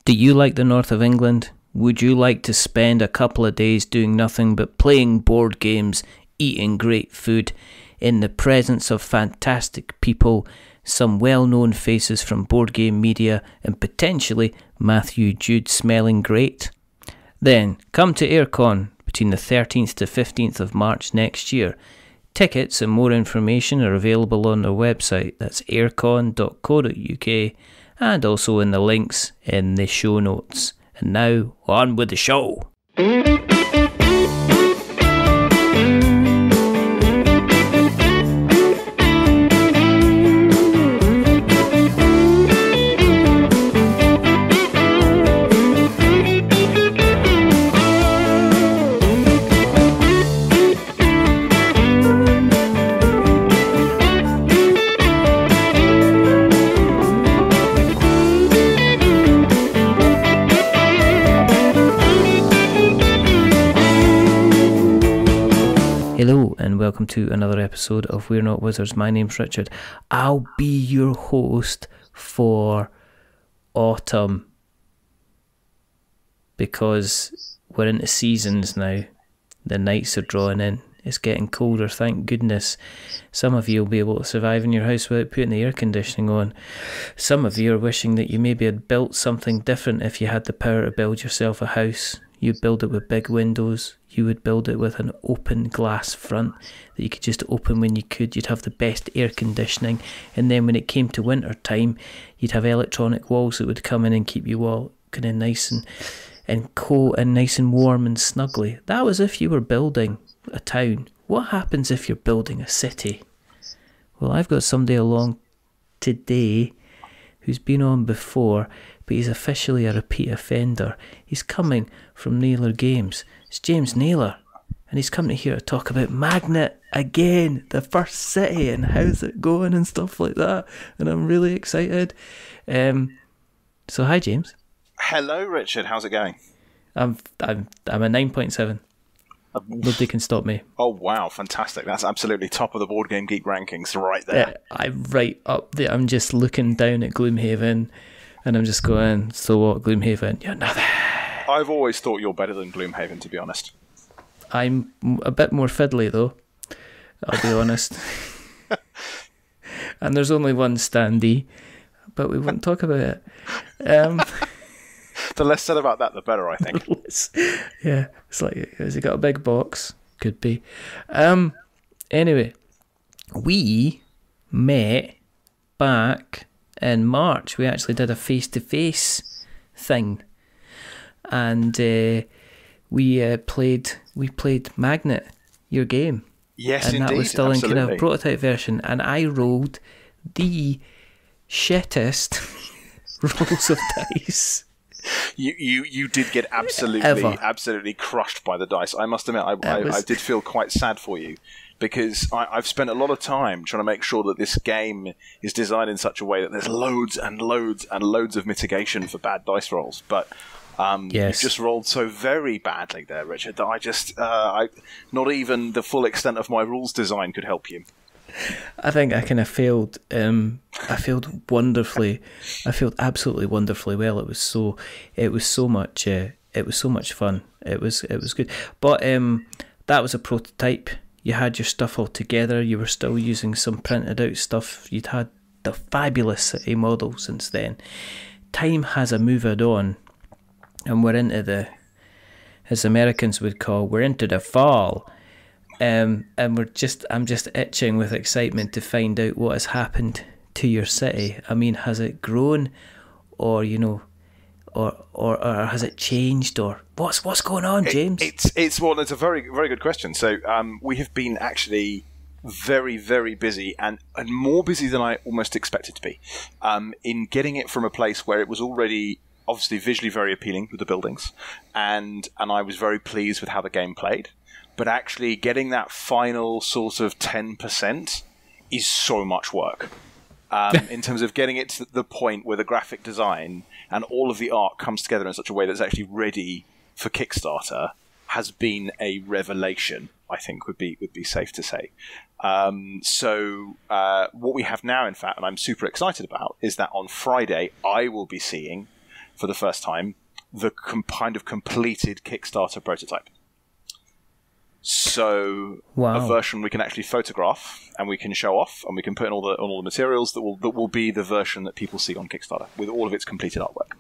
Do you like the north of England? Would you like to spend a couple of days doing nothing but playing board games, eating great food, in the presence of fantastic people, some well-known faces from board game media, and potentially Matthew Jude smelling great? Then come to AireCon between the 13th to 15th of March next year. Tickets and more information are available on their website. That's aircon.co.uk and also in the links in the show notes. And now, on with the show. Hello and welcome to another episode of We're Not Wizards. My name's Richard. I'll be your host for autumn because we're into seasons now. The nights are drawing in. It's getting colder, thank goodness. Some of you will be able to survive in your house without putting the air conditioning on. Some of you are wishing that you maybe had built something different. If you had the power to build yourself a house, you'd build it with big windows. You would build it with an open glass front that you could just open when you could. You'd have the best air conditioning. And then when it came to winter time, you'd have electronic walls that would come in and keep you all kind of nice and cold and nice and warm and snuggly. That was if you were building a town. What happens if you're building a city? Well, I've got somebody along today who's been on before, but he's officially a repeat offender. He's coming from Naylor Games. It's James Naylor, and he's coming here to talk about Magnate again, the first city, and how's it going and stuff like that. And I'm really excited. So hi, James. Hello, Richard. How's it going? I'm a 9.7. Nobody can stop me. Oh wow, fantastic! That's absolutely top of the Board Game Geek rankings, right there. I'm right up there. I'm just looking down at Gloomhaven, and I'm just going, so what, Gloomhaven? You're nothing. I've always thought you're better than Gloomhaven, to be honest. I'm a bit more fiddly, though. I'll be honest. And there's only one standee, but we won't talk about it. The less said about that, the better, I think. Yeah, it's like, has he got a big box? Could be. Anyway, we met back in March. We actually did a face-to-face thing. And we played Magnate, your game. Yes, and indeed. That was still absolutely. in kind of prototype version. And I rolled the shittest rolls of dice. You did get absolutely crushed by the dice. I must admit, I did feel quite sad for you because I've spent a lot of time trying to make sure that this game is designed in such a way that there's loads and loads and loads of mitigation for bad dice rolls. But yes. You just rolled so very badly there, Richard, that not even the full extent of my rules design could help you. I think I kind of failed. I failed wonderfully. I failed absolutely wonderfully well. It was so much. It was so much fun. It was good. But that was a prototype. You had your stuff all together. You were still using some printed out stuff. You'd had the fabulous city model since then. Time has moved on, and we're into the, as Americans would call, we're into the fall. And I'm just itching with excitement to find out what has happened to your city. I mean, has it grown, or or has it changed, or what's going on, James? It's a very very good question. So we have been actually very very busy and more busy than I almost expected to be in getting it from a place where it was already obviously visually very appealing with the buildings, and I was very pleased with how the game played. But actually getting that final sort of 10% is so much work. In terms of getting it to the point where the graphic design and all of the art comes together in such a way that's actually ready for Kickstarter has been a revelation, I think would be safe to say. So what we have now, in fact, and I'm super excited about, is that on Friday I will be seeing for the first time the kind of completed Kickstarter prototype. So wow. A version we can actually photograph and we can show off, and we can put in all the materials that will be the version that people see on Kickstarter with all of its completed artwork.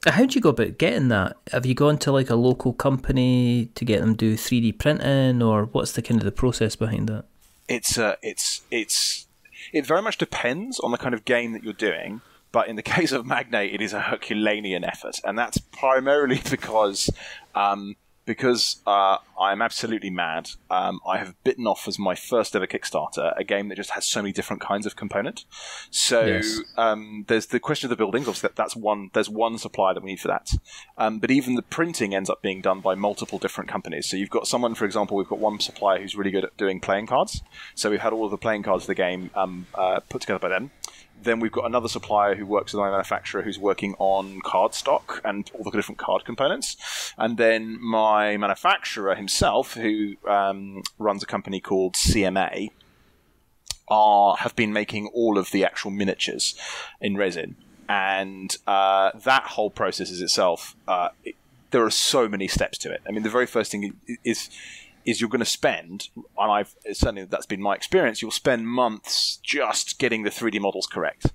How do you go about getting that? Have you gone to like a local company to get them to do 3D printing, or what's the kind of the process behind that? It very much depends on the kind of game that you're doing, but in the case of Magnate, it is a Herculean effort, and that's primarily because I'm absolutely mad. I have bitten off as my first ever Kickstarter a game that just has so many different kinds of component. So yes. There's the question of the buildings. Obviously, that's one. There's one supplier that we need for that. But even the printing ends up being done by multiple different companies. So you've got someone, for example, we've got one supplier who's really good at doing playing cards. So we've had all of the playing cards of the game put together by them. Then we've got another supplier who works with my manufacturer who's working on card stock and all the different card components. And then my manufacturer himself, who runs a company called CMA, have been making all of the actual miniatures in resin. And that whole process is itself, there are so many steps to it. I mean, the very first thing is you're going to spend, and certainly that's been my experience, you'll spend months just getting the 3D models correct.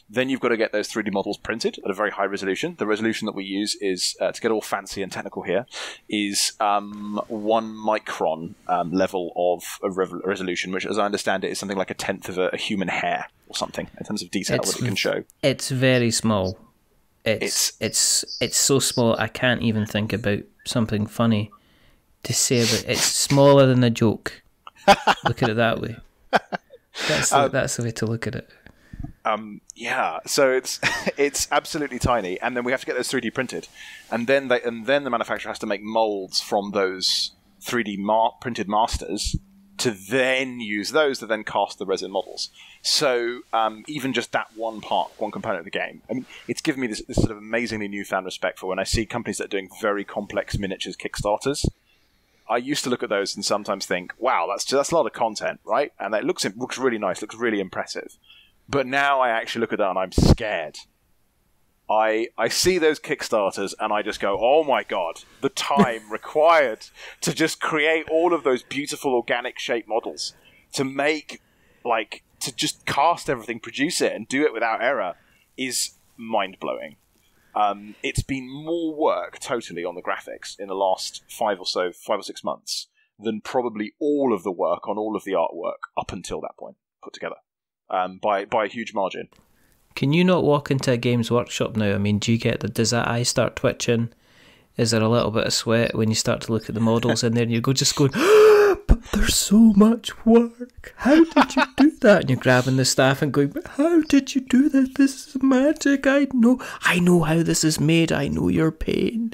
Then you've got to get those 3D models printed at a very high resolution. The resolution that we use is, to get all fancy and technical here, is 1 micron level of resolution, which, as I understand it, is something like 1/10 of a human hair or something in terms of detail that we can show. It's very small. It's so small I can't even think about something funny to say about it. It's smaller than a joke. Look at it that way. That's the way to look at it. Yeah, so it's absolutely tiny, and then we have to get those 3D printed, and then the manufacturer has to make molds from those 3D printed masters to then use those to then cast the resin models. So even just that one component of the game, I mean, it's given me this sort of amazingly newfound respect for when I see companies that are doing very complex miniatures Kickstarters. I used to look at those and sometimes think, wow, that's a lot of content, right? And it looks really nice, looks really impressive. But now I actually look at that and I'm scared. I see those Kickstarters and I just go, oh my God, the time required to just create all of those beautiful organic shaped models, to make, to just cast everything, produce it and do it without error is mind-blowing. It's been more work totally on the graphics in the last 5 or 6 months than probably all of the work on all of the artwork up until that point put together, by a huge margin. Can you not walk into a Games Workshop now? I mean, does that eye start twitching? Is there a little bit of sweat when you start to look at the models in there and you just going, but there's so much work. How did you do that? And you're grabbing the staff and going, but how did you do this? This is magic. I know how this is made. I know your pain.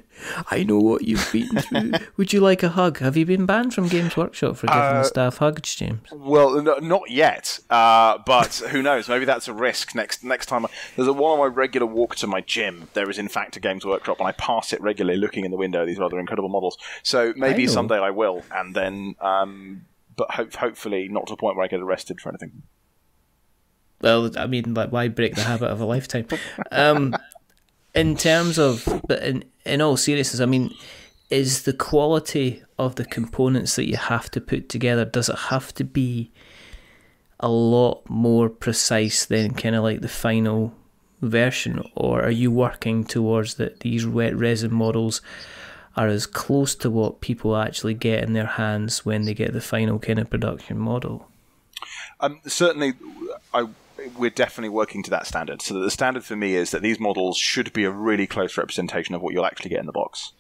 I know what you've been through. Would you like a hug? Have you been banned from Games Workshop for giving the staff hugs, James? Well, not yet. But who knows? Maybe that's a risk next time. There's one on my regular walk to my gym. There is, in fact, a Games Workshop, and I pass it regularly looking in the window at these rather incredible models. So maybe someday I will, and then, but hopefully not to the point where I get arrested for anything. Well, I mean, why break the habit of a lifetime? In terms of, but in all seriousness, I mean, is the quality of the components that you have to put together, does it have to be a lot more precise than kind of like the final version, or are you working towards that these wet resin models are as close to what people actually get in their hands when they get the final kind of production model? Certainly, we're definitely working to that standard. So the standard for me is that these models should be a really close representation of what you'll actually get in the box.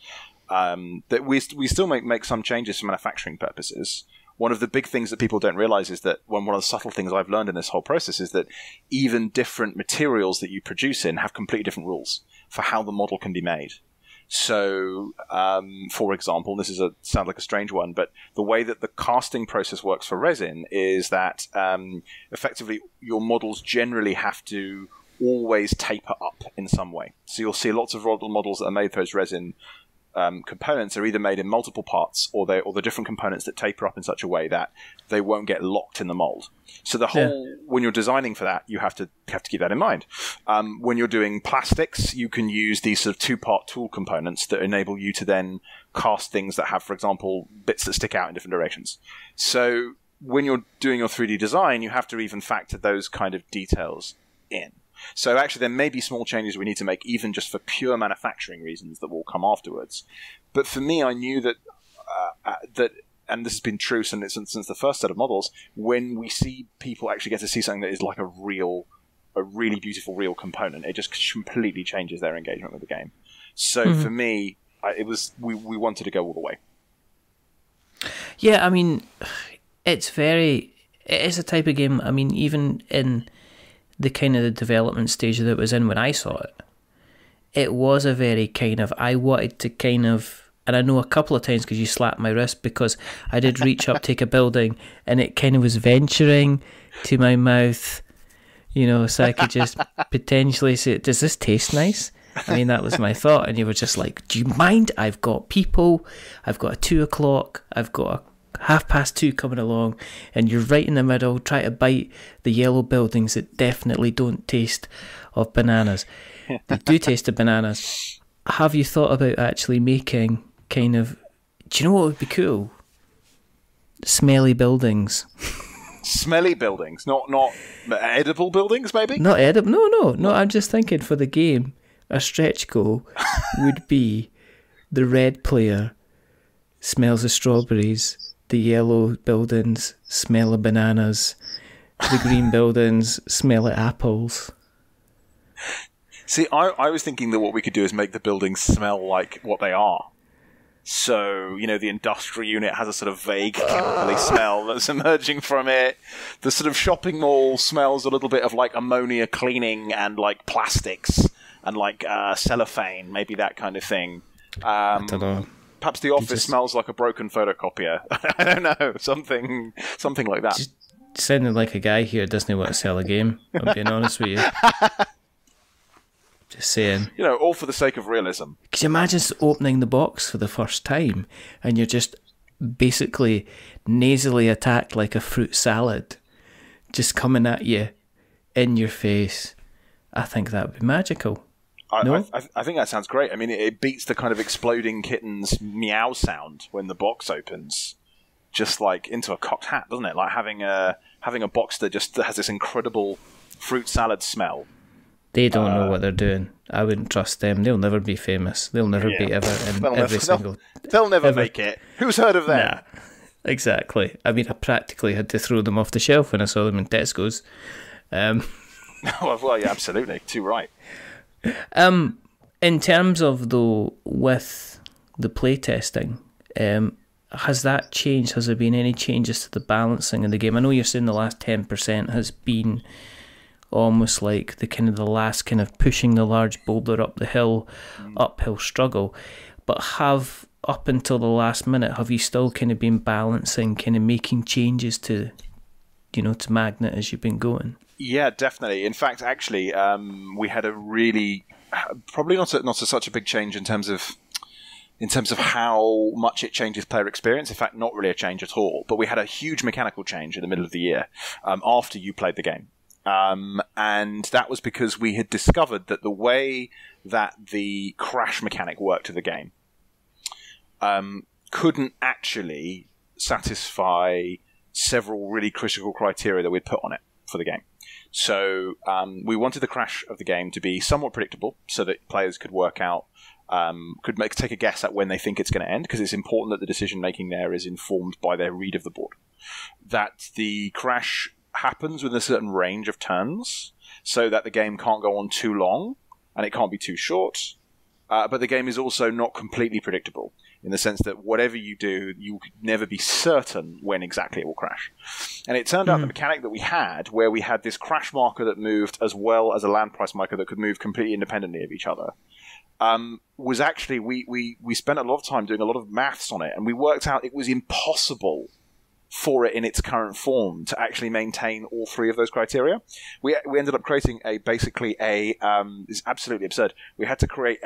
That we still make some changes for manufacturing purposes. One of the big things that people don't realize is that one of the subtle things I've learned in this whole process is that even different materials that you produce in have completely different rules for how the model can be made. So, for example, this sounds like a strange one, but the way that the casting process works for resin is that effectively your models generally have to always taper up in some way. So you'll see lots of models that are made for resin components are either made in multiple parts, or the different components that taper up in such a way that they won't get locked in the mold. So when you're designing for that, you have to keep that in mind. When you're doing plastics, you can use these sort of two-part tool components that enable you to then cast things that have, for example, bits that stick out in different directions. So when you're doing your 3D design, you have to even factor those kind of details in. So actually, there may be small changes we need to make, even just for pure manufacturing reasons, that will come afterwards. But for me, I knew that and this has been true since the first set of models. When we see people actually get to see something that is like a really beautiful real component, it just completely changes their engagement with the game. So for me, we wanted to go all the way. Yeah, I mean, it is a type of game. I mean, even in the kind of the development stage that it was in when I saw it, it was a very kind of, I wanted to kind of, and I know a couple of times because you slapped my wrist, because I did reach up, take a building, and it kind of was venturing to my mouth, so I could just potentially say, does this taste nice? I mean, that was my thought, and you were just like, do you mind? I've got people, I've got a 2 o'clock, I've got a 2:30 coming along, and you're right in the middle, try to bite the yellow buildings that definitely don't taste of bananas. They do taste of bananas. Have you thought about actually making kind of, do you know what would be cool? Smelly buildings. Smelly buildings, not edible buildings, maybe? Not edible. No. I'm just thinking for the game, a stretch goal would be the red player smells of strawberries, the yellow buildings smell of bananas, the green buildings smell of apples. See, I was thinking that what we could do is make the buildings smell like what they are. So, the industrial unit has a sort of vague chemically smell that's emerging from it. The sort of shopping mall smells a little bit of like ammonia cleaning and like plastics and like cellophane, maybe that kind of thing. I don't know. Perhaps the office smells like a broken photocopier. I don't know, something like that. Just sounding like a guy here doesn't want to sell a game, I'm being honest with you. Just saying. All for the sake of realism. Could you imagine opening the box for the first time and you're just basically nasally attacked like a fruit salad just coming at you in your face? I think that would be magical. I think that sounds great. I mean, it beats the kind of exploding kitten's meow sound when the box opens, just like into a cocked hat, doesn't it? Like having a box that just has this incredible fruit salad smell. They don't know what they're doing. I wouldn't trust them. They'll never be famous. They'll never be ever in every single... They'll never make it. Who's heard of them? Nah, exactly. I mean, I practically had to throw them off the shelf when I saw them in Tesco's. Well, yeah, absolutely. Too right. In terms of, though, with the playtesting, has that changed? Has there been any changes to the balancing in the game? I know you're saying the last 10% has been almost like the last kind of pushing the large boulder up the hill, uphill struggle. But up until the last minute, have you still kind of been balancing, kind of making changes to Magnate as you've been going? Yeah, definitely. In fact, actually, we had a really probably not such a big change in terms of how much it changes player experience. In fact, not really a change at all. But we had a huge mechanical change in the middle of the year after you played the game. And that was because we had discovered that the way that the crash mechanic worked of the game couldn't actually satisfy several really critical criteria that we'd put on it for the game. So we wanted the crash of the game to be somewhat predictable so that players could work out, take a guess at when they think it's going to end, because it's important that the decision-making there is informed by their read of the board. That the crash happens within a certain range of turns, so that the game can't go on too long, and it can't be too short. But the game is also not completely predictable, in the sense that whatever you do, you could never be certain when exactly it will crash. And it turned out the mechanic that we had, where we had this crash marker that moved as well as a land price marker that could move completely independently of each other, was actually, we spent a lot of time doing a lot of maths on it, and we worked out it was impossible for it in its current form to actually maintain all three of those criteria. We ended up creating it's absolutely absurd. We had to create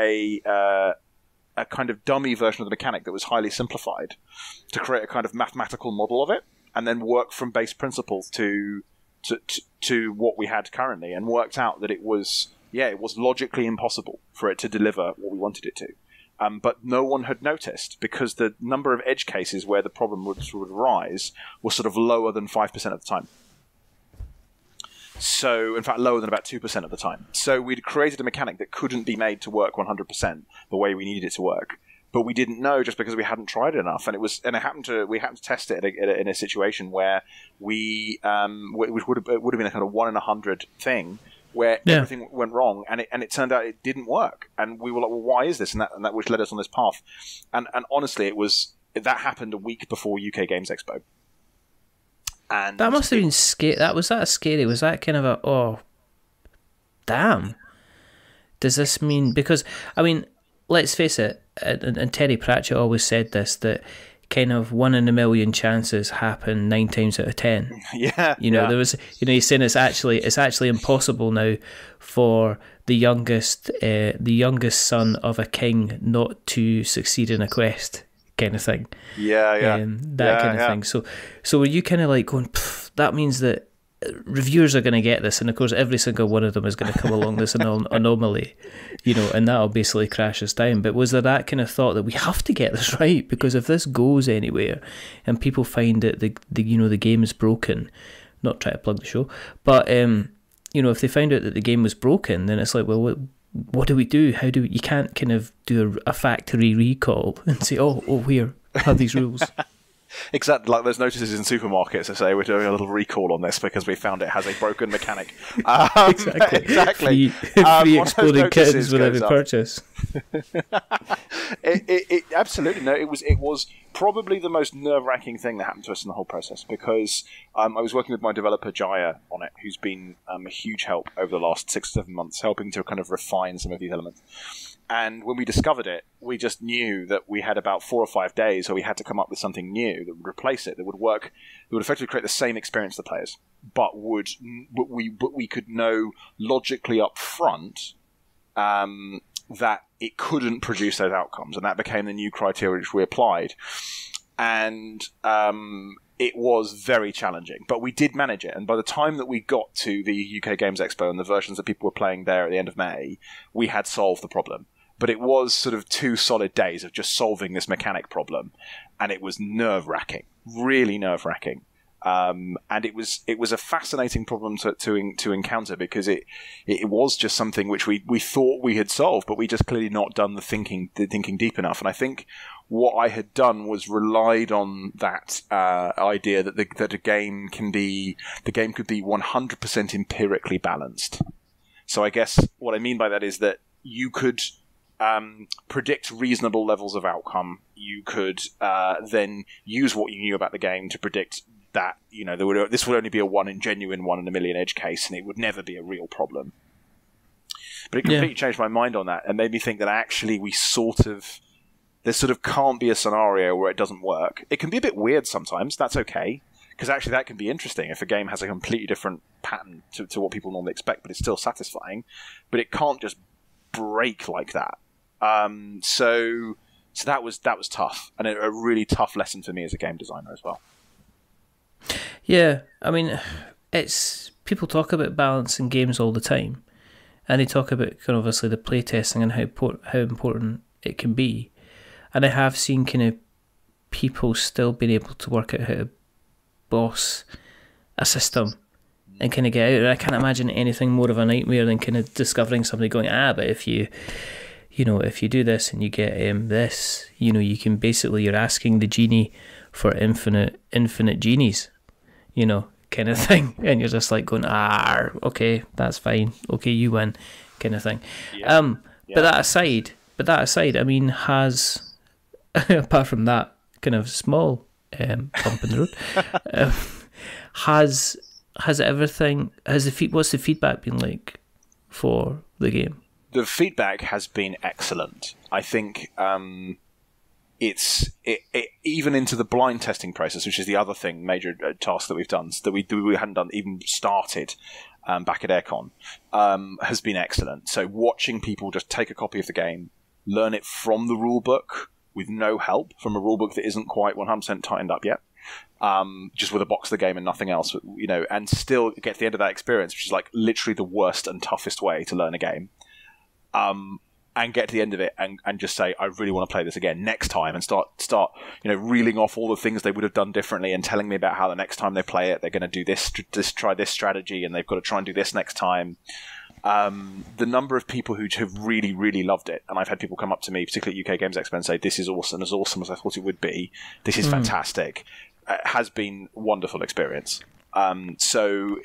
a kind of dummy version of the mechanic that was highly simplified to create a kind of mathematical model of it, and then work from base principles to what we had currently, and worked out that it was logically impossible for it to deliver what we wanted it to. But no one had noticed, because the number of edge cases where the problem would arise was sort of lower than 5% of the time. So, in fact, lower than about 2% of the time. So we'd created a mechanic that couldn't be made to work 100% the way we needed it to work. But we didn't know, just we hadn't tried it enough, and we happened to test it in a situation where which would have been a kind of 1 in 100 thing, where everything went wrong, and it turned out it didn't work, and we were like, well, why is this? And that which led us on this path. And honestly, that happened a week before UK Games Expo. And that must have been scary. Was that scary? Was that kind of a, oh, damn? Does this mean, because I mean, let's face it, and Terry Pratchett always said this, that kind of 1 in a million chances happen 9 times out of 10. Yeah, there was, he's saying it's actually impossible now for the youngest son of a king not to succeed in a quest, kind of thing. That kind of thing. So were you kind of like going, that means that reviewers are going to get this, and of course every single one of them is going to come along this anomaly, and that'll basically crash us down. But was there that kind of thought that we have to get this right, because if this goes anywhere and people find that the game is broken, not trying to plug the show, but if they find out that the game was broken, then it's like, well, what do we do? You can't kind of do a factory recall and say, oh, here, have these rules. Exactly, like those notices in supermarkets that say we're doing a little recall on this because we found it has a broken mechanic. Exactly. Free exploding kittens with every purchase. It absolutely no. It was probably the most nerve-wracking thing that happened to us in the whole process, because I was working with my developer Jaya on it, who's been a huge help over the last 6 or 7 months, helping to kind of refine some of these elements. And when we discovered it, we just knew that we had about 4 or 5 days where we had to come up with something new that would replace it, that would work, that would effectively create the same experience for the players, but we could know logically up front that it couldn't produce those outcomes, and that became the new criteria which we applied. And it was very challenging, but we did manage it. And by the time that we got to the UK Games Expo and the versions that people were playing there at the end of May, we had solved the problem. But it was sort of 2 solid days of just solving this mechanic problem, and it was nerve-wracking, really nerve-wracking. And it was a fascinating problem to encounter, because it was just something which we thought we had solved, but we just clearly not done the thinking deep enough. And I think what I had done was relied on that idea that the game could be 100% empirically balanced. So I guess what I mean by that is that you could predict reasonable levels of outcome. You could then use what you knew about the game to predict that this would only be a genuine 1 in a million edge case, and it would never be a real problem. But it completely changed my mind on that, and made me think that actually there sort of can't be a scenario where it doesn't work. It can be a bit weird sometimes. That's okay, because actually that can be interesting if a game has a completely different pattern to what people normally expect, but it's still satisfying. But it can't just break like that. So that was tough, and a really tough lesson for me as a game designer as well. Yeah, I mean, it's people talk about balance in games all the time, and they talk about kind of obviously the playtesting and how important it can be. And I have seen kind of people still being able to work out how to boss a system and kind of get out. And I can't imagine anything more of a nightmare than kind of discovering somebody going, but if you do this and you get this, you can basically, you're asking the genie for infinite genies, kind of thing. And you're just like going, okay, that's fine. Okay, you win, kind of thing. Yeah. But that aside, I mean, apart from that kind of small bump in the road, what's the feedback been like for the game? The feedback has been excellent. I think it's even into the blind testing process, which is the other major task that we've done, that we hadn't done even started back at AireCon, has been excellent. So watching people just take a copy of the game, learn it from the rulebook with no help, from a rulebook that isn't quite 100% tightened up yet, just with a box of the game and nothing else, and still get to the end of that experience, which is like literally the worst and toughest way to learn a game, and get to the end of it and just say, I really want to play this again next time, and start reeling off all the things they would have done differently and telling me about how the next time they play it, they're going to do this, try this strategy, and they've got to try and do this next time. The number of people who have really, really loved it, and I've had people come up to me, particularly at UK Games Expo, and say, this is awesome, as I thought it would be. This is fantastic. Has been a wonderful experience. So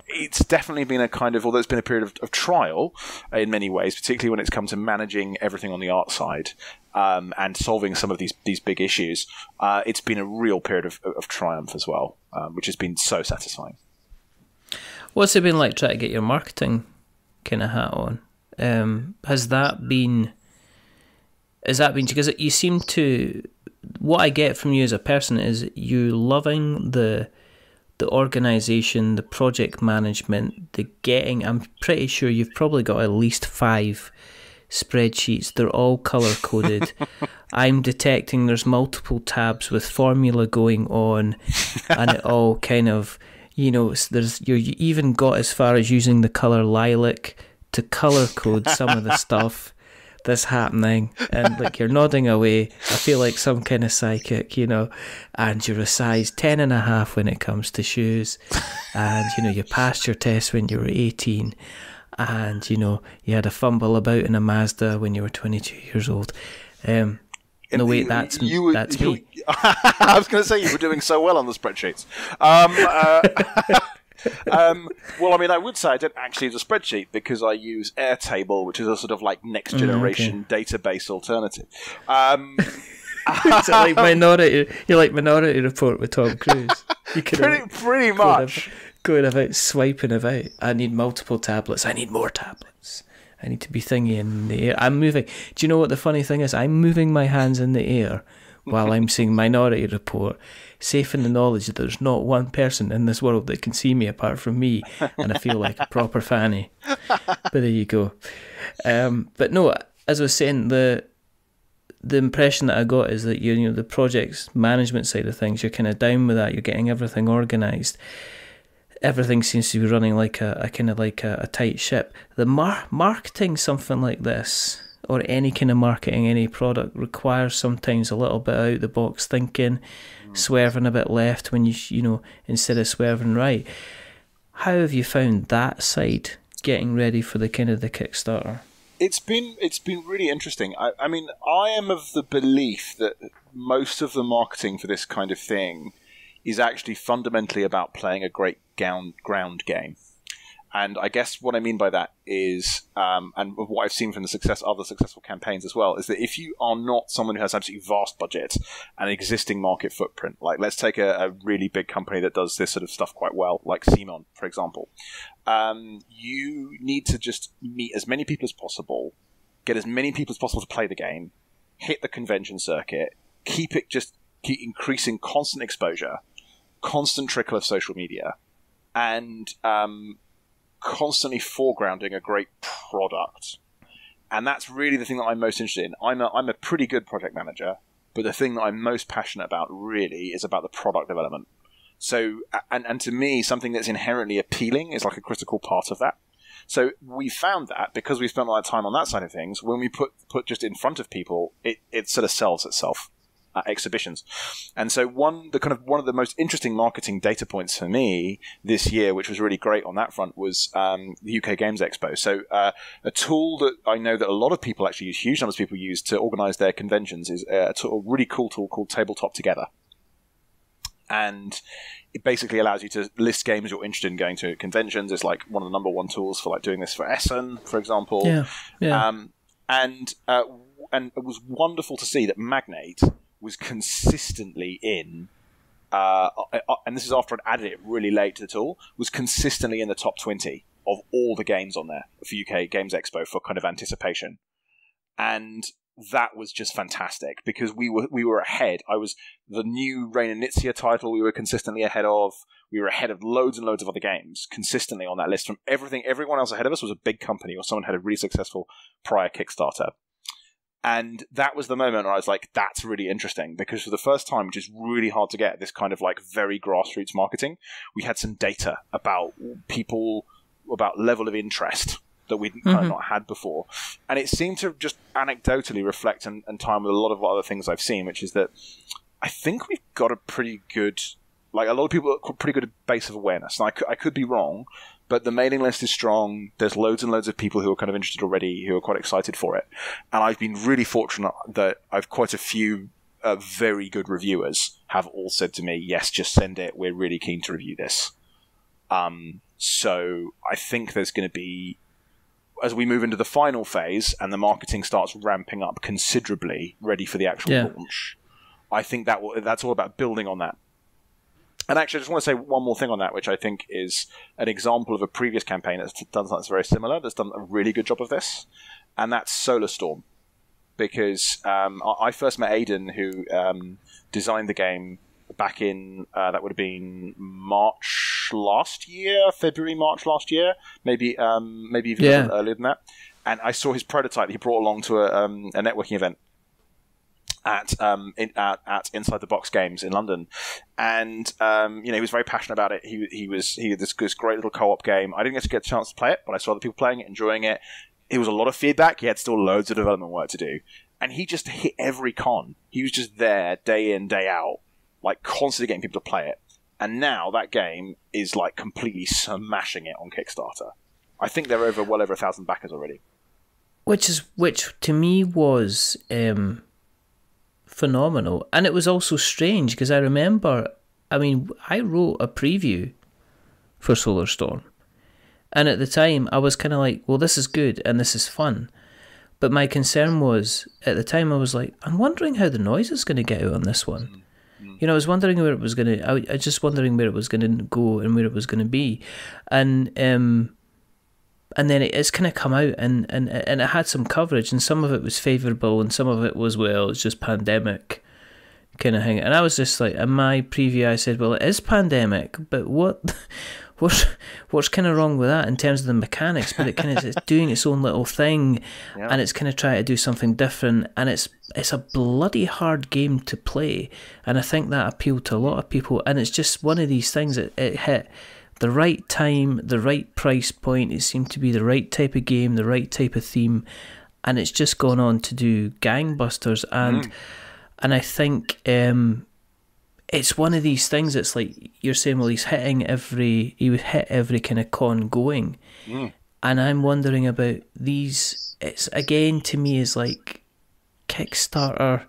it's definitely been a kind of, although it's been a period of trial in many ways, particularly when it's come to managing everything on the art side and solving some of these big issues, it's been a real period of triumph as well, which has been so satisfying. What's it been like trying to get your marketing kind of hat on? Has that been because you seem to, what I get from you as a person is you loving the organisation, the project management, I'm pretty sure you've probably got at least 5 spreadsheets. They're all colour-coded. I'm detecting there's multiple tabs with formula going on, and it all kind of, you even got as far as using the colour lilac to colour code some of the stuff that's happening, and like you're nodding away. I feel like some kind of psychic, and you're a size 10.5 when it comes to shoes, and you passed your test when you were 18, and you had a fumble about in a Mazda when you were 22 years old. No, wait, that's me. I was going to say you were doing so well on the spreadsheets. Well, I mean, I would say I don't actually use a spreadsheet because I use Airtable, which is a sort of like next generation database alternative. It's like Minority. You're like Minority Report with Tom Cruise. You could pretty much going about swiping about. I need multiple tablets. I need more tablets. I need to be thingy in the air. I'm moving. Do you know what the funny thing is? I'm moving my hands in the air while I'm seeing Minority Report, safe in the knowledge that there's not one person in this world that can see me apart from me, and I feel like a proper fanny. But there you go. But no, as I was saying, the impression that I got is that the project's management side of things, you're kind of down with that. You're getting everything organised. Everything seems to be running like a kind of like a tight ship. The marketing something like this, or any kind of marketing, any product, requires sometimes a little bit out the box thinking, swerving a bit left when you instead of swerving right. How have you found that side getting ready for the kind of the Kickstarter? It's been really interesting. I mean, I am of the belief that most of the marketing for this kind of thing is actually fundamentally about playing a great ground game. And I guess what I mean by that is, and what I've seen from other successful campaigns as well, is that if you are not someone who has absolutely vast budget and existing market footprint, like let's take a really big company that does this sort of stuff quite well, like Simon, for example, you need to just meet as many people as possible, get as many people as possible to play the game, hit the convention circuit, keep increasing constant exposure, constant trickle of social media, and constantly foregrounding a great product. And that's really the thing that I'm most interested in. I'm a pretty good project manager, but the thing that I'm most passionate about really is about the product development. So, and to me, something that's inherently appealing is like a critical part of that. So we found that because we spent a lot of time on that side of things, when we put just in front of people, it sort of sells itself at exhibitions. And so one of the most interesting marketing data points for me this year, which was really great on that front, was the UK Games Expo. So a tool that I know that a lot of people actually use, huge numbers of people use to organize their conventions, is a really cool tool called Tabletop Together. And it basically allows you to list games you're interested in going to conventions. It's like one of the number one tools for like doing this for Essen, for example. Yeah. And it was wonderful to see that Magnate was consistently in, and this is after I'd added it really late to the tool, was consistently in the top 20 of all the games on there for UK Games Expo for kind of anticipation. And that was just fantastic because we were ahead. I was the new Reign of Nizia title we were consistently ahead of. We were ahead of loads and loads of other games consistently on that list. From everyone else ahead of us was a big company or someone had a really successful prior Kickstarter. And that was the moment where I was like, that's really interesting, because for the first time, which is really hard to get, this kind of like very grassroots marketing, we had some data about people, about level of interest that we'd kind of not had before. And it seemed to just anecdotally reflect and time with a lot of other things I've seen, which is that I think we've got a pretty good, like a lot of people have a pretty good base of awareness. And I could be wrong, but the mailing list is strong. There's loads and loads of people who are kind of interested already, who are quite excited for it. And I've been really fortunate that I've quite a few very good reviewers have all said to me, yes, just send it. We're really keen to review this. So I think there's going to be, as we move into the final phase and the marketing starts ramping up considerably, ready for the actual launch, I think that's all about building on that. And actually, I just want to say one more thing on that, which I think is an example of a previous campaign that's done something very similar, that's done a really good job of this, and that's Solar Storm. Because I first met Aidan, who designed the game back in, that would have been March last year, February, March last year, maybe even a little earlier than that. And I saw his prototype that he brought along to a networking event at Inside the Box Games in London, and he was very passionate about it. He had this great little co-op game. I didn't get a chance to play it, but I saw other people playing it, enjoying it. It was a lot of feedback. He had still loads of development work to do, and he just hit every con. He was just there day in, day out, like constantly getting people to play it. And now that game is like completely smashing it on Kickstarter. I think they're well over 1,000 backers already. Which to me was phenomenal. And it was also strange because I remember, I wrote a preview for Solar Storm, and at the time I was kind of like, well, this is good and this is fun, but my concern was, at the time I was like, I'm wondering how the noise is going to get out on this one. I was wondering where it was going to, I was just wondering where it was going to go and where it was going to be, and then it's kind of come out and it had some coverage, and some of it was favourable and some of it was, well, it's just pandemic kind of thing. And I was just like, in my preview I said, well, it is pandemic, but what's kind of wrong with that in terms of the mechanics? But it kind of is doing its own little thing, and it's kind of trying to do something different, and it's a bloody hard game to play, and I think that appealed to a lot of people. And it's just one of these things that it hit the right time, the right price point. It seemed to be the right type of game, the right type of theme, and it's just gone on to do gangbusters. And I think it's one of these things that's like you're saying, well, he would hit every kind of con going, and I'm wondering about these. It's again, to me, is like Kickstarter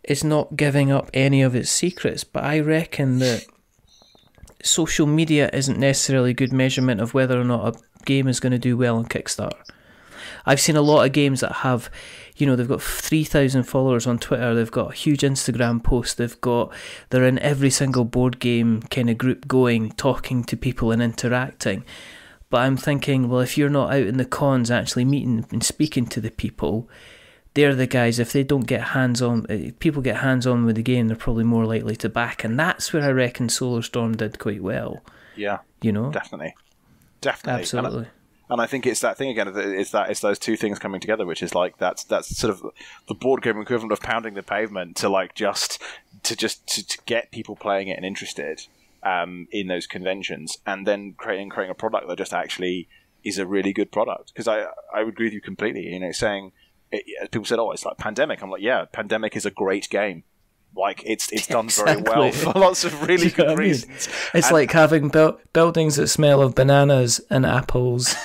is not giving up any of its secrets, but I reckon that social media isn't necessarily a good measurement of whether or not a game is going to do well on Kickstarter. I've seen a lot of games that have, they've got 3,000 followers on Twitter, they've got a huge Instagram post, they're in every single board game kind of group going, talking to people and interacting. But I'm thinking, well, if you're not out in the cons actually meeting and speaking to the people, they're the guys, if they don't get hands-on, people get hands-on with the game, they're probably more likely to back. And that's where I reckon Solar Storm did quite well. Yeah. Definitely. Absolutely. And I think it's that thing again. It's those two things coming together, which is like that's sort of the board game equivalent of pounding the pavement to get people playing it and interested in those conventions, and then creating a product that just actually is a really good product. Because I would agree with you completely. Saying people said, "Oh, it's like Pandemic." I'm like, yeah, Pandemic is a great game. Like it's done very well for lots of really good reasons. It's like having buildings that smell of bananas and apples,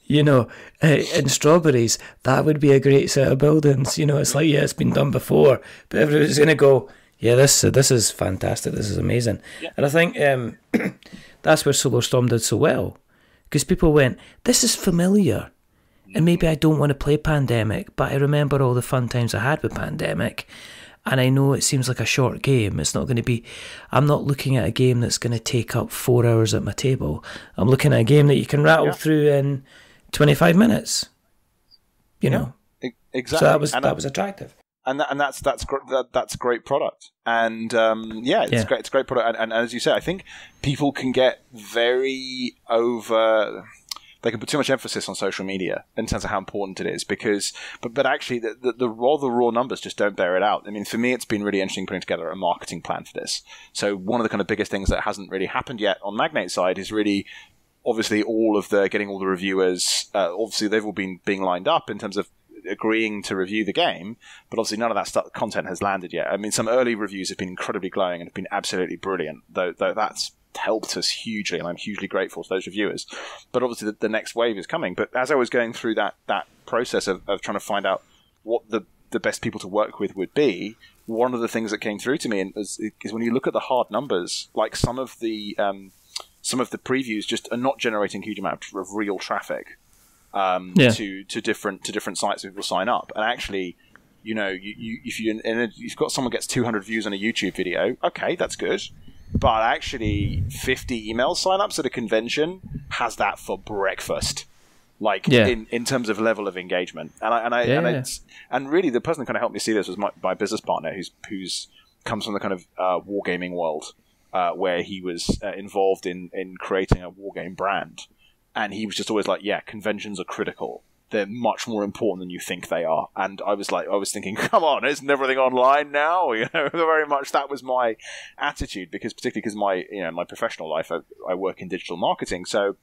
and strawberries. That would be a great set of buildings. It's like, yeah, it's been done before, but everybody's going to go, yeah, this is fantastic. This is amazing. Yeah. And I think that's where Solar Storm did so well, because people went, this is familiar, and maybe I don't want to play Pandemic, but I remember all the fun times I had with Pandemic. And I know it seems like a short game. It's not going to be... I'm not looking at a game that's going to take up 4 hours at my table. I'm looking at a game that you can rattle through in 25 minutes. Exactly. So that was attractive. And that's a great product. And it's great. It's a great product. And as you say, I think people can get very over... they can put too much emphasis on social media in terms of how important it is, because but actually the raw numbers just don't bear it out. I mean, for me, it's been really interesting putting together a marketing plan for this. So one of the kind of biggest things that hasn't really happened yet on Magnate's side is really, obviously, getting all the reviewers. Obviously, they've all been being lined up in terms of agreeing to review the game, but obviously none of that content has landed yet. I mean, some early reviews have been incredibly glowing and have been absolutely brilliant, though that's helped us hugely, and I'm hugely grateful to those reviewers. But obviously the next wave is coming. But as I was going through that process of trying to find out what the best people to work with would be, one of the things that came through to me is when you look at the hard numbers, like some of the previews just are not generating huge amounts of real traffic to different sites where people sign up. And actually, if you've got someone gets 200 views on a YouTube video, okay, that's good. But actually, 50 email signups at a convention has that for breakfast. In terms of level of engagement, and really the person that kind of helped me see this was my business partner, who's comes from the kind of wargaming world, where he was involved in creating a wargame brand, and he was just always like, yeah, conventions are critical. They're much more important than you think they are. And I was thinking, come on, isn't everything online now? Very much that was my attitude, particularly because my professional life, I work in digital marketing. So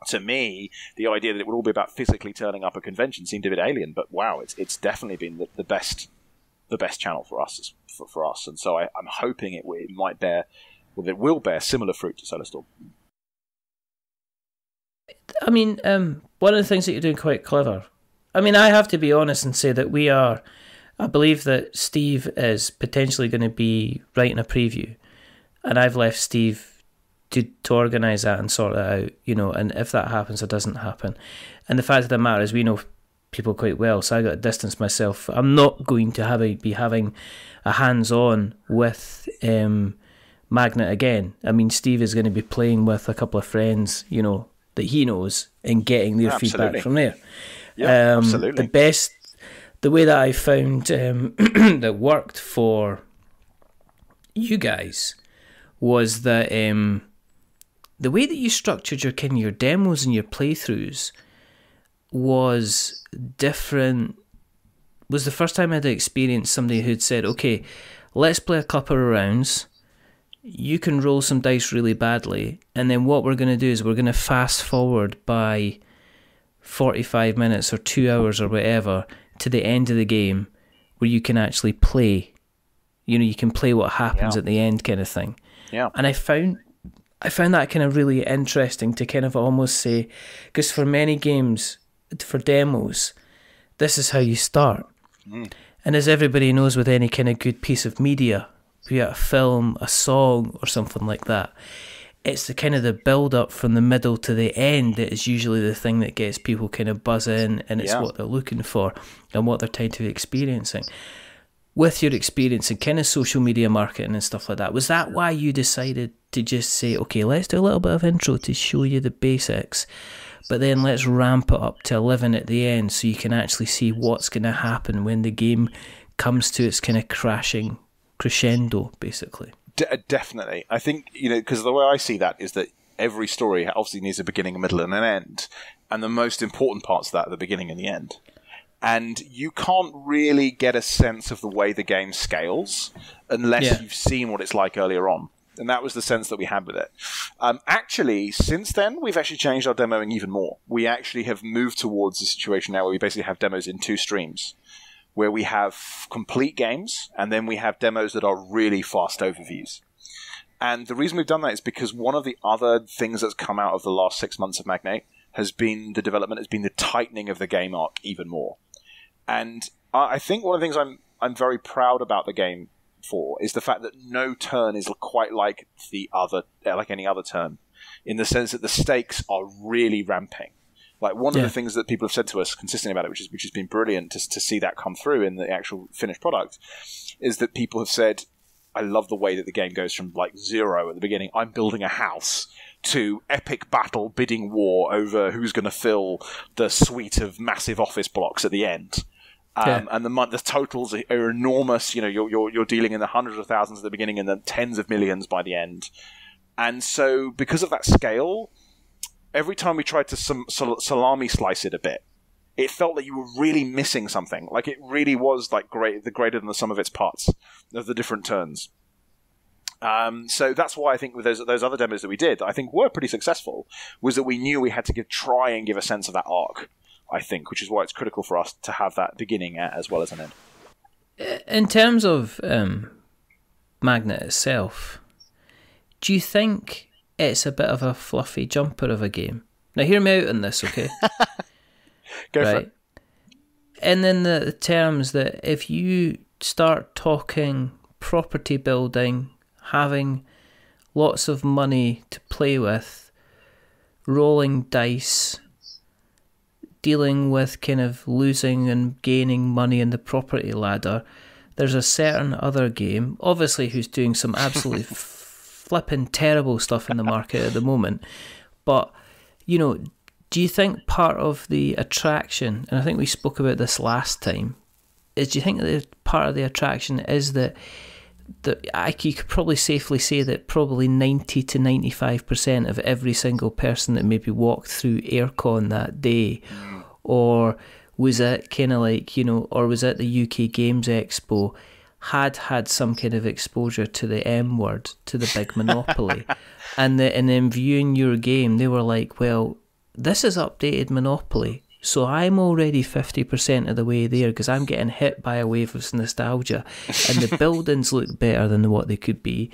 to me, the idea that it would all be about physically turning up a convention seemed a bit alien. But wow, it's definitely been the best channel for us. And so I'm hoping it will bear similar fruit to Solarstall. I mean, one of the things that you're doing quite clever. I mean, I have to be honest and say that I believe that Steve is potentially going to be writing a preview, and I've left Steve to organise that and sort it out, and if that happens or doesn't happen. And the fact of the matter is, we know people quite well, so I got to distance myself. I'm not going to be having a hands-on with Magnate again. I mean, Steve is going to be playing with a couple of friends, that he knows, and getting their feedback from there. Yeah, absolutely. The way that I found that worked for you guys was that the way that you structured your demos and your playthroughs was different. Was the first time I had experienced somebody who'd said, okay, let's play a couple of rounds. You can roll some dice really badly, and then what we're going to do is we're going to fast forward by 45 minutes or 2 hours or whatever to the end of the game where you can actually play. You can play what happens at the end, kind of thing. Yeah. And I found that kind of really interesting to kind of almost say, because for many games, for demos, this is how you start. And as everybody knows with any kind of good piece of media, be it a film, a song, or something like that, it's the kind of the build-up from the middle to the end that is usually the thing that gets people kind of buzzing, and it's what they're looking for and what they're tied to experiencing. With your experience in kind of social media marketing and stuff like that, was that why you decided to just say, okay, let's do a little bit of intro to show you the basics, but then let's ramp it up to 11 at the end so you can actually see what's going to happen when the game comes to its kind of crashing crescendo, basically? Definitely. I think, because the way I see that is that every story obviously needs a beginning, a middle, and an end. And the most important parts of that are the beginning and the end. And you can't really get a sense of the way the game scales unless you've seen what it's like earlier on. And that was the sense that we had with it. Actually, since then, we've actually changed our demoing even more. We actually have moved towards a situation now where we basically have demos in 2 streams, where we have complete games, and then we have demos that are really fast overviews. And the reason we've done that is because one of the other things that's come out of the last 6 months of Magnate has been the tightening of the game arc even more. And I think one of the things I'm very proud about the game for is the fact that no turn is quite like any other turn, in the sense that the stakes are really ramping. Like, one of the things that people have said to us consistently about it, which has been brilliant to see that come through in the actual finished product, is that people have said, I love the way that the game goes from 0 at the beginning, I'm building a house, to epic battle, bidding war over who's going to fill the suite of massive office blocks at the end. And the totals are enormous. You're dealing in the hundreds of thousands at the beginning and then tens of millions by the end. And so, because of that scale, every time we tried to salami slice it a bit, it felt that you were really missing something. Like it really was like the greater than the sum of its parts of the different turns. So that's why I think with those other demos that we did, I think were pretty successful, was that we knew we had to try and give a sense of that arc, I think, which is why it's critical for us to have that beginning as well as an end. In terms of Magnate itself, do you think it's a bit of a fluffy jumper of a game? Now hear me out on this, okay? Go for it. And in the terms that if you start talking property building, having lots of money to play with, rolling dice, dealing with kind of losing and gaining money in the property ladder, there's a certain other game, obviously who's doing some absolutely flipping terrible stuff in the market at the moment, but, you know, do you think part of the attraction, and I think we spoke about this last time, do you think that part of the attraction is that you could probably safely say that probably 90 to 95% of every single person that maybe walked through AireCon that day, or was at kind of like, you know, or was at the UK Games Expo, had some kind of exposure to the M word, to the big monopoly, and then viewing your game, they were like, well, this is updated Monopoly, so I'm already 50% of the way there because I'm getting hit by a wave of nostalgia, and the buildings look better than what they could be,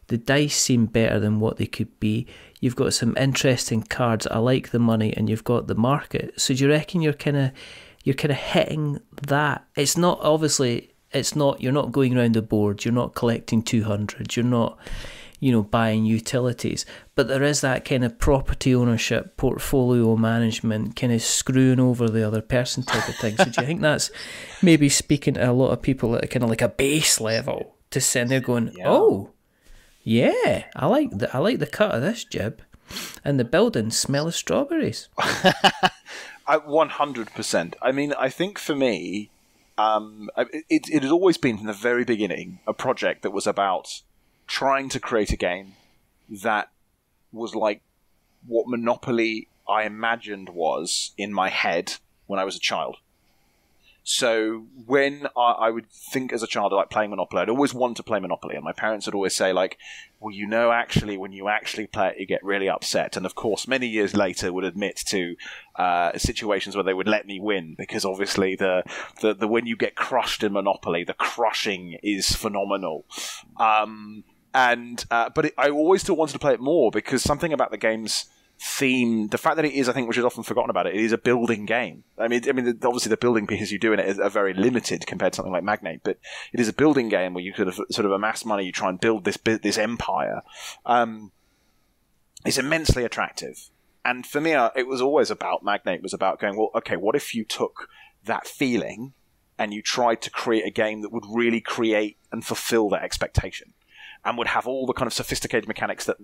the dice seem better than what they could be, you've got some interesting cards, I like the money, and you've got the market. So do you reckon you're kind of hitting that? It's not, obviously, it's not, you're not going around the board, you're not collecting 200, you're not, you know, buying utilities, but there is that kind of property ownership, portfolio management, kind of screwing over the other person type of thing. So do you think that's maybe speaking to a lot of people at kind of like a base level to send there going, oh, yeah, I like the cut of this jib, and the buildings smell of strawberries. 100%. I mean, I think for me, it had always been from the very beginning a project that was about trying to create a game that was like what Monopoly I imagined was in my head when I was a child. So when I would think as a child like playing Monopoly, I'd always want to play Monopoly, and my parents would always say like, well, you know, actually when you actually play it, you get really upset. And of course, many years later would admit to situations where they would let me win, because obviously the when you get crushed in Monopoly, the crushing is phenomenal. But I always still wanted to play it more, because something about the game's theme, the fact that it is, I think, which is often forgotten about it is a building game. I mean, obviously the building pieces you do in it are very limited compared to something like Magnate, but it is a building game where you could sort of amass money, you try and build this empire. It's immensely attractive. And for me, it was always about Magnate, was about going, well, okay, what if you took that feeling and you tried to create a game that would really create and fulfill that expectation, and would have all the kind of sophisticated mechanics that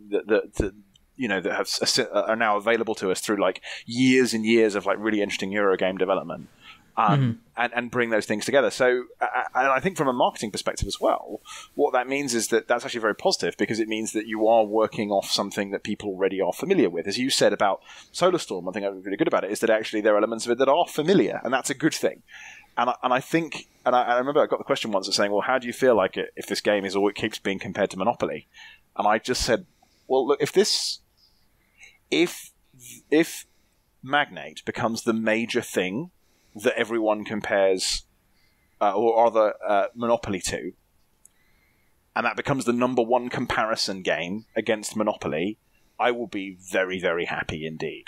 you know, that are now available to us through like years and years of like really interesting Eurogame development, and bring those things together. So, and I think from a marketing perspective as well, what that means is that that's actually very positive, because it means that you are working off something that people already are familiar with. As you said about Solar-Storm, one thing I'm really good about it is that actually there are elements of it that are familiar, and that's a good thing. And I think, and I remember I got the question once of saying, well, how do you feel like it if this game is all it keeps being compared to Monopoly? And I just said, well, look, if Magnate becomes the major thing that everyone compares or other Monopoly to, and that becomes the number one comparison game against Monopoly, I will be very, very happy indeed.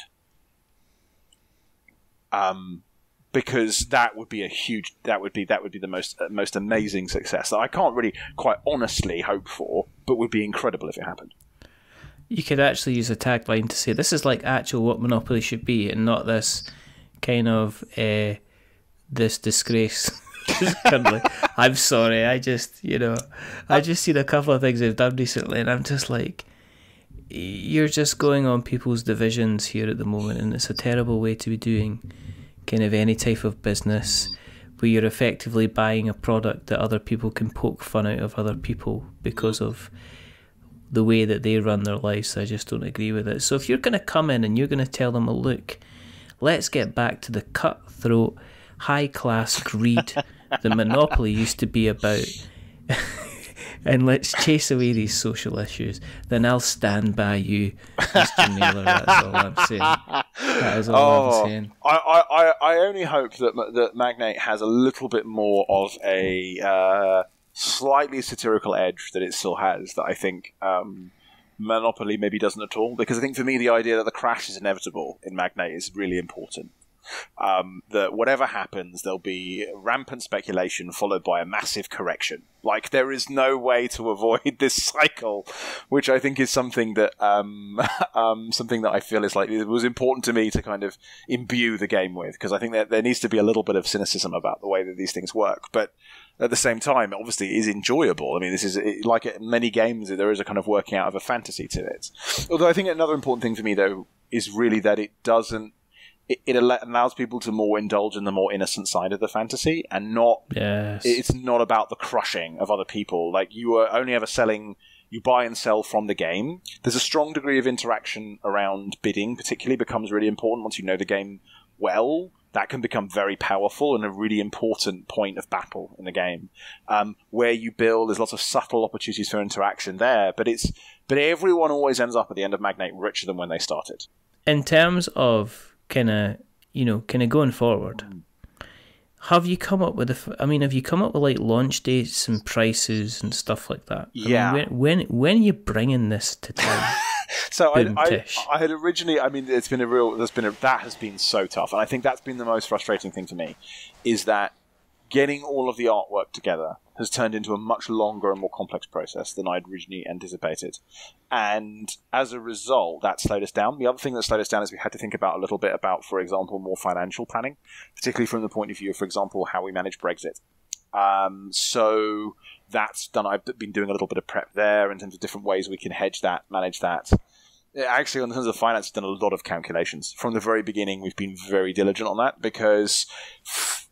Because that would be that would be the most amazing success that I can't really quite honestly hope for, but would be incredible if it happened. You could actually use a tagline to say this is like actual what Monopoly should be, and not this kind of this disgrace. Kind of like, I'm sorry, I just seen a couple of things they've done recently, and I'm just like, you're just going on people's divisions here at the moment, and it's a terrible way to be doing kind of any type of business, where you're effectively buying a product that other people can poke fun out of other people because of the way that they run their lives. I just don't agree with it. So if you're going to come in and you're going to tell them, well, look, let's get back to the cutthroat, high-class greed that Monopoly used to be about, and let's chase away these social issues, then I'll stand by you, Mr. Naylor. That's all I'm saying. That is all I'm saying. I only hope that Magnate has a little bit more of a slightly satirical edge that it still has, that I think Monopoly maybe doesn't at all. Because I think for me, the idea that the crash is inevitable in Magnate is really important. That whatever happens, there'll be rampant speculation followed by a massive correction. Like, there is no way to avoid this cycle, which I think is something that something that I feel is like, it was important to me to kind of imbue the game with, because I think that there needs to be a little bit of cynicism about the way that these things work. But at the same time, obviously, it is enjoyable. I mean, this is like in many games, there is a kind of working out of a fantasy to it. Although I think another important thing for me, though, is really that it doesn't. It allows people to more indulge in the more innocent side of the fantasy, and not. Yes. It's not about the crushing of other people. Like, you are only ever selling. You buy and sell from the game. There's a strong degree of interaction around bidding, particularly, becomes really important once you know the game well. That can become very powerful and a really important point of battle in the game. Where you build, there's lots of subtle opportunities for interaction there, but everyone always ends up at the end of Magnate richer than when they started. In terms of kind of going forward, have you come up with like launch dates and prices and stuff like that? Yeah. I mean, when are you bringing this to town? So I had originally, I mean, that has been so tough, and I think that's been the most frustrating thing for me, is that getting all of the artwork together has turned into a much longer and more complex process than I'd originally anticipated. And as a result, that slowed us down. The other thing that slowed us down is we had to think about a little bit about, for example, more financial planning, particularly from the point of view of, for example, how we manage Brexit. So that's done. I've been doing a little bit of prep there in terms of different ways we can hedge that, manage that. Actually, in terms of finance, I've done a lot of calculations. From the very beginning, we've been very diligent on that, because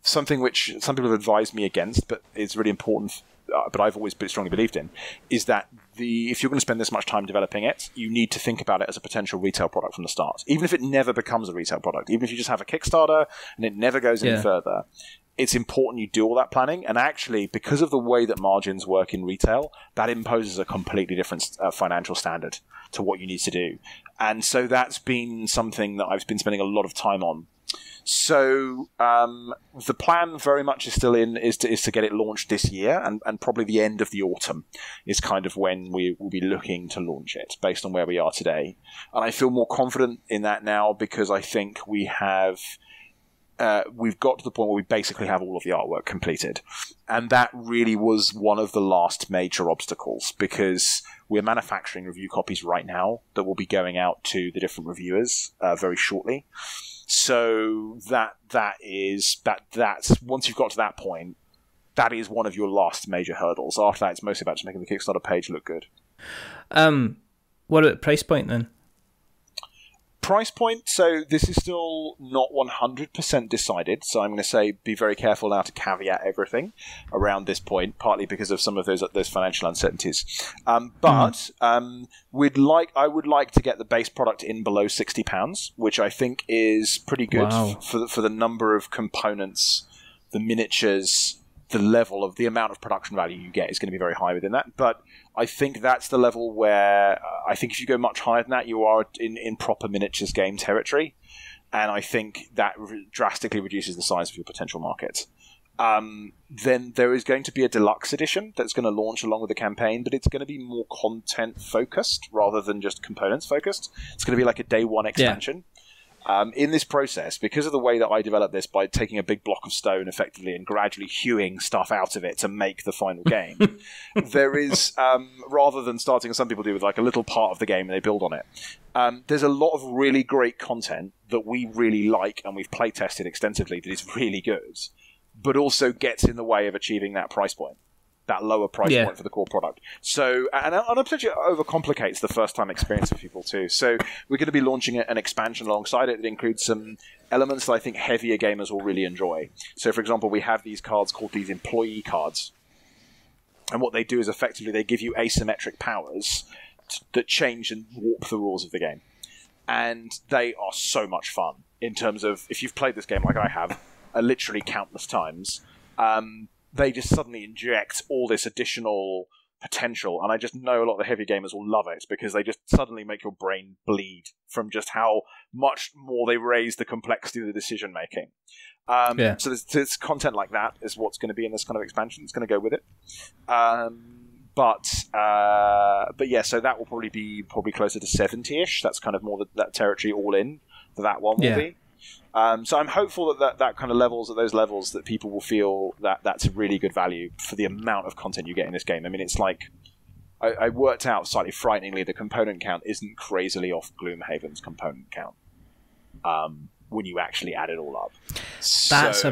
something which some people have advised me against, but it's really important, but I've always strongly believed in, is that if you're going to spend this much time developing it, you need to think about it as a potential retail product from the start. Even if it never becomes a retail product, even if you just have a Kickstarter and it never goes any further, it's important you do all that planning. And actually, because of the way that margins work in retail, that imposes a completely different financial standard to what you need to do. And so that's been something that I've been spending a lot of time on. So the plan very much is still is to get it launched this year, and probably the end of the autumn is kind of when we will be looking to launch it, based on where we are today. And I feel more confident in that now, because I think we've got to the point where we basically have all of the artwork completed. And that really was one of the last major obstacles, because we're manufacturing review copies right now that will be going out to the different reviewers very shortly. So that's once you've got to that point, that is one of your last major hurdles. After that, it's mostly about just making the Kickstarter page look good. What about price point then? Price point, so this is still not 100% decided, so I'm going to say be very careful now to caveat everything around this point, partly because of some of those financial uncertainties. But I would like to get the base product in below £60, which I think is pretty good for the number of components, the miniatures, the amount of production value you get is going to be very high within that. But I think that's the level where I think if you go much higher than that, you are in proper miniatures game territory. And I think that drastically reduces the size of your potential market. Then there is going to be a deluxe edition that's going to launch along with the campaign, but it's going to be more content focused rather than just components focused. It's going to be like a day one expansion. Yeah. In this process, because of the way that I developed this by taking a big block of stone effectively and gradually hewing stuff out of it to make the final game, there is, rather than starting as some people do with like a little part of the game and they build on it, there's a lot of really great content that we really like and we've play tested extensively that is really good, but also gets in the way of achieving that price point. That lower price point for the core product. So, and potentially overcomplicates the first-time experience for people too. So we're going to be launching an expansion alongside it that includes some elements that I think heavier gamers will really enjoy. So, for example, we have these cards called these employee cards. And what they do is effectively they give you asymmetric powers that change and warp the rules of the game. And they are so much fun in terms of, if you've played this game like I have, literally countless times, they just suddenly inject all this additional potential, and I just know a lot of the heavy gamers will love it because they just suddenly make your brain bleed from just how much more they raise the complexity of the decision making. So there's content like that is what's going to be in this kind of expansion. It's going to go with it. But yeah, so that will probably be closer to 70-ish. That's kind of more that territory all in that one will be. So I'm hopeful that kind of levels, at those levels, that people will feel that that's a really good value for the amount of content you get in this game. I mean, it's like, I worked out slightly frighteningly, the component count isn't crazily off Gloomhaven's component count when you actually add it all up. That's a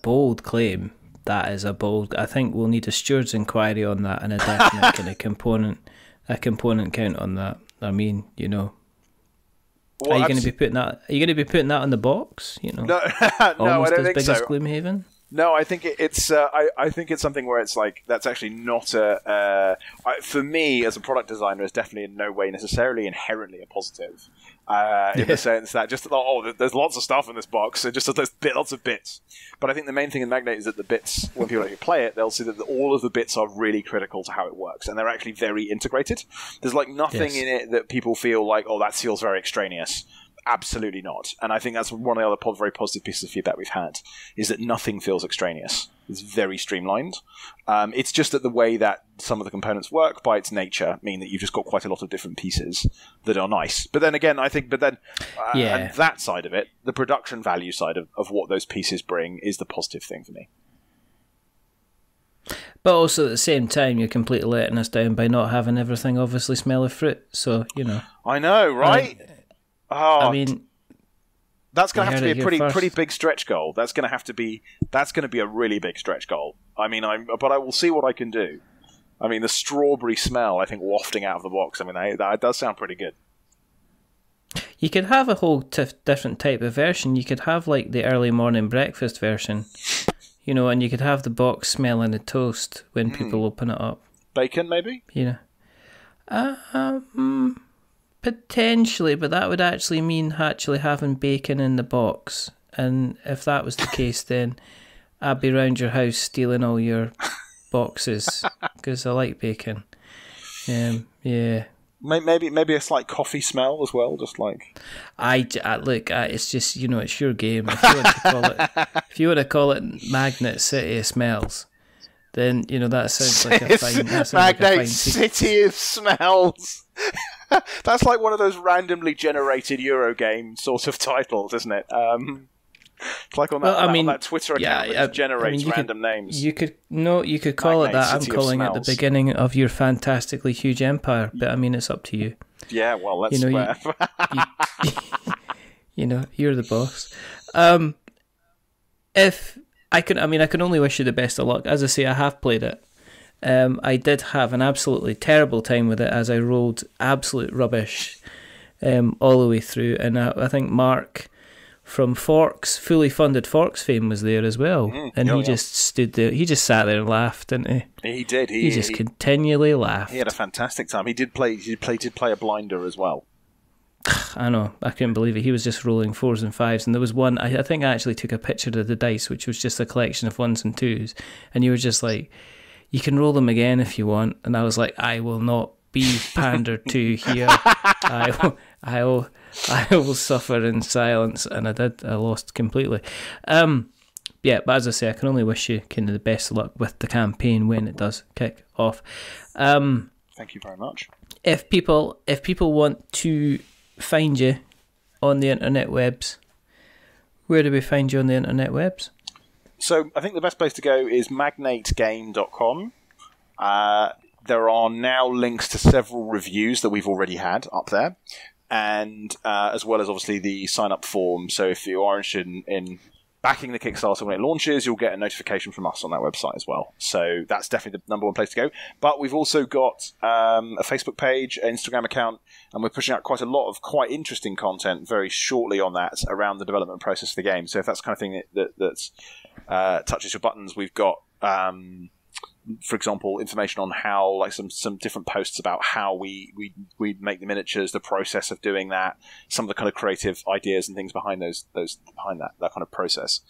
bold claim. That is a bold. I think we'll need a steward's inquiry on that and a definite kind of component count on that. I mean, you know. Well, are you going to be putting that? Are you going to be putting that on the box? You know, no, almost I don't as think big so. as Gloomhaven. No, I think it's. I think it's something where it's like that's actually not a. For me, as a product designer, is definitely in no way necessarily inherently a positive. In the sense that just there's lots of stuff in this box, so just there's lots of bits. But I think the main thing in Magnate is that the bits, when people actually play it, they'll see that all of the bits are really critical to how it works, and they're actually very integrated. There's like nothing in it that people feel like, oh, that feels very extraneous. Absolutely not. And I think that's one of the other very positive pieces of feedback we've had, is that nothing feels extraneous. It's very streamlined. It's just that the way that some of the components work by its nature mean that you've just got quite a lot of different pieces that are nice. But then again, I think, and that side of it, the production value side of what those pieces bring is the positive thing for me. But also at the same time, you're completely letting us down by not having everything obviously smell of fruit. So, you know. I know, right? I mean, that's going to have to be a pretty big stretch goal. That's going to be a really big stretch goal. I mean, but I will see what I can do. I mean, the strawberry smell, I think, wafting out of the box. I mean, that does sound pretty good. You could have a whole different type of version. You could have like the early morning breakfast version, you know, and you could have the box smelling of toast when people open it up. Bacon, maybe? You know. Potentially, but that would actually mean actually having bacon in the box. And if that was the case, then I'd be round your house stealing all your boxes because I like bacon. Yeah. Maybe a slight coffee smell as well, just like. It's just, you know, it's your game. If you want to call it Magnate City of Smells, then you know that sounds like a fine. Magnate City of Smells. That's like one of those randomly generated Eurogame sort of titles, isn't it? It's like on that Twitter account that generates random names. You could call it that. I'm calling it the beginning of your fantastically huge empire. But I mean, it's up to you. Yeah, well, let's swear. You know, you're the boss. If I can only wish you the best of luck. As I say, I have played it. I did have an absolutely terrible time with it as I rolled absolute rubbish all the way through. And I think Mark from Forks, fully funded Forks fame, was there as well. And just stood there. He just sat there and laughed, didn't he? He did. He just continually laughed. He had a fantastic time. He did play a blinder as well. I know. I couldn't believe it. He was just rolling 4s and 5s. And there was one, I think I actually took a picture of the dice, which was just a collection of 1s and 2s. And you were just like, you can roll them again if you want. And I was like, I will not be pandered to here. I will suffer in silence. And I did. I lost completely. Yeah, but as I say, I can only wish you kind of the best of luck with the campaign when it does kick off. Thank you very much. If people want to find you on the internet webs, where do we find you on the internet webs? So I think the best place to go is magnategame.com. There are now links to several reviews that we've already had up there, and as well as obviously the sign-up form. So if you are interested in backing the Kickstarter when it launches, you'll get a notification from us on that website as well. So that's definitely the number one place to go. But we've also got a Facebook page, an Instagram account, and we're pushing out quite a lot of quite interesting content very shortly on that around the development process of the game. So if that's the kind of thing that touches your buttons, we've got for example, information on how, like some different posts about how we make the miniatures, the process of doing that, some of the kind of creative ideas and things behind those behind that kind of process.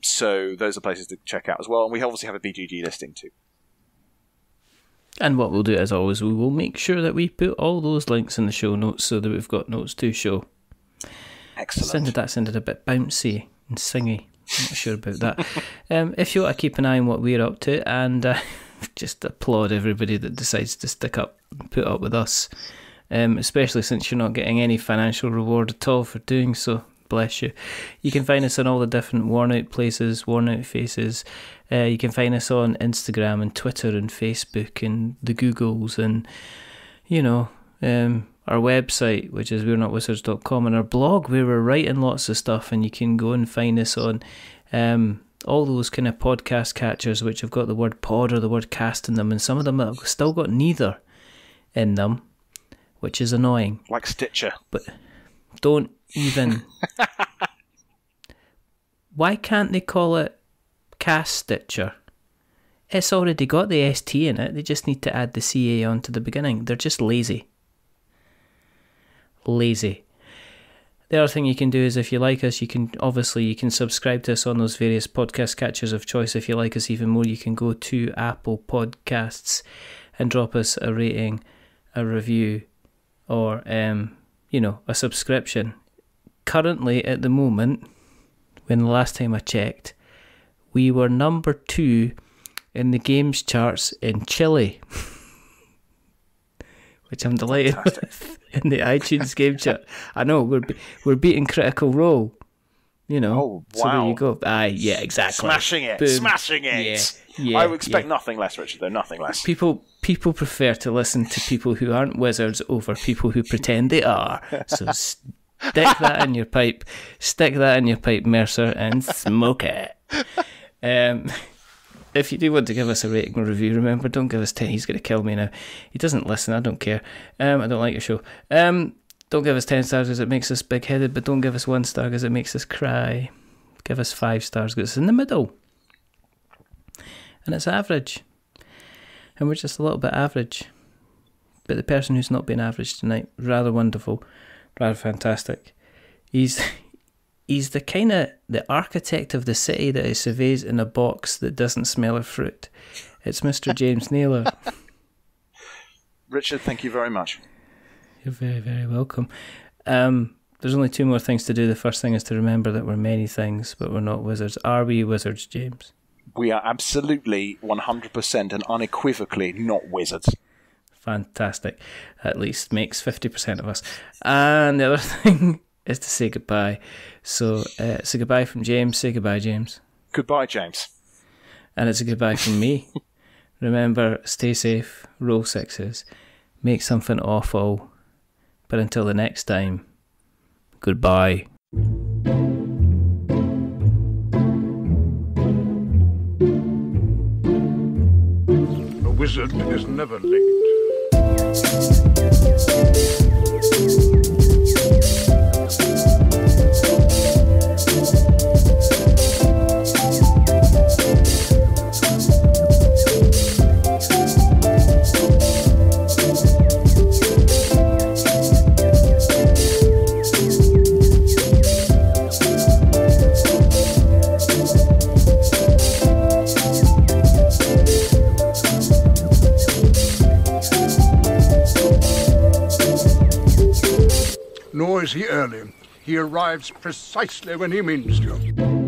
So those are places to check out as well. And we obviously have a BGG listing too. And what we'll do, as always, we will make sure that we put all those links in the show notes so that we've got notes to show. Excellent. That sounded a bit bouncy and singy. I'm not sure about that. If you want to keep an eye on what we're up to, and just applaud everybody that decides to stick up and put up with us, especially since you're not getting any financial reward at all for doing so. Bless you. You can find us on all the different worn out places, worn out faces. You can find us on Instagram and Twitter and Facebook and the Googles and, our website, which is we'renotwizards.com, and our blog where we're writing lots of stuff, and you can go and find us on all those kind of podcast catchers which have got the word pod or the word cast in them, and some of them have still got neither in them, which is annoying. Like Stitcher. But don't even... Why can't they call it Cast Stitcher? It's already got the ST in it. They just need to add the CA onto the beginning. They're just lazy. Lazy. The other thing you can do is, if you like us, you can subscribe to us on those various podcast catchers of choice. If you like us even more, you can go to Apple Podcasts and drop us a rating, a review, or a subscription. Currently, at the moment, when the last time I checked, we were number 2 in the games charts in Chile, which I'm delighted with, in the iTunes game chart. I know, we're beating Critical Role, Oh, wow. So there you go. Yeah, exactly. Smashing it. Boom. Smashing it. Yeah, I would expect nothing less, Richard, though. Nothing less. People prefer to listen to people who aren't wizards over people who pretend they are. So stick that in your pipe. Stick that in your pipe, Mercer, and smoke it. If you do want to give us a rating or review, remember, don't give us 10. He's going to kill me now. He doesn't listen. I don't care. I don't like your show. Don't give us 10 stars because it makes us big-headed, but don't give us 1 star because it makes us cry. Give us 5 stars because it's in the middle. And it's average. And we're just a little bit average. But the person who's not been average tonight, rather wonderful, rather fantastic. He's the kind of the architect of the city that he surveys in a box that doesn't smell of fruit. It's Mr. James Naylor. Richard, thank you very much. You're very, very welcome. There's only 2 more things to do. The first thing is to remember that we're many things, but we're not wizards. Are we wizards, James? We are absolutely 100% and unequivocally not wizards. Fantastic. At least makes 50% of us. And the other thing is to say goodbye. So say goodbye from James. Say goodbye, James. Goodbye, James. And it's a goodbye from me. Remember, stay safe, roll 6s, make something awful. But until the next time, goodbye. A wizard is never late. Nor is he early. He arrives precisely when he means to.